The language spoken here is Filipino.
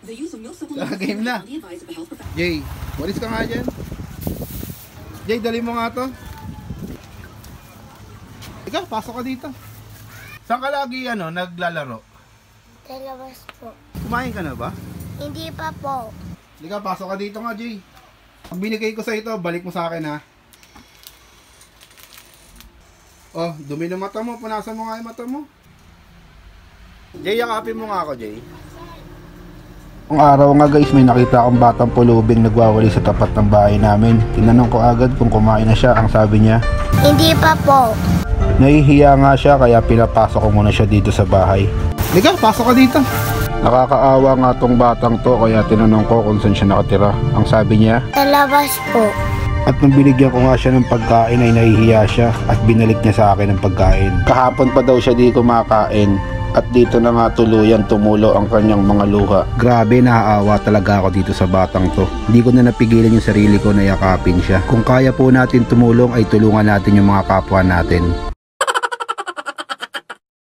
Game na. Jay, walis ka nga dyan. Jay, dali mo nga to. Ikaw, pasok ka dito. Saan ka lagi naglalaro? Sa labas po. Kumain ka na ba? Hindi pa po. Ikaw, pasok ka dito nga, Jay. Ang binigay ko sa ito, balik mo sa akin ha. Oh, dumi ng mata mo. Punasan mo nga yung mata mo. Jay, yakapin mo nga ako, Jay. Ang araw nga guys, may nakita akong batang pulubing nagwawali sa tapat ng bahay namin. Tinanong ko agad kung kumain na siya. Ang sabi niya, Hindi pa po. nahihiya nga siya kaya pinapasok ko muna siya dito sa bahay. Liga, pasok ka dito. Nakakaawa nga tong batang to kaya tinanong ko kung saan siya nakatira. Ang sabi niya, Sa labas po. at nung binigyan ko nga siya ng pagkain ay nahihiya siya at binalik niya sa akin ng pagkain. Kahapon pa daw siya di kumakain at dito na nga tuluyan tumulo ang kanyang mga luha. Grabe, naaawa talaga ako dito sa batang to. Hindi ko na napigilan yung sarili ko na yakapin siya. Kung kaya po natin tumulong ay tulungan natin yung mga kapwa natin.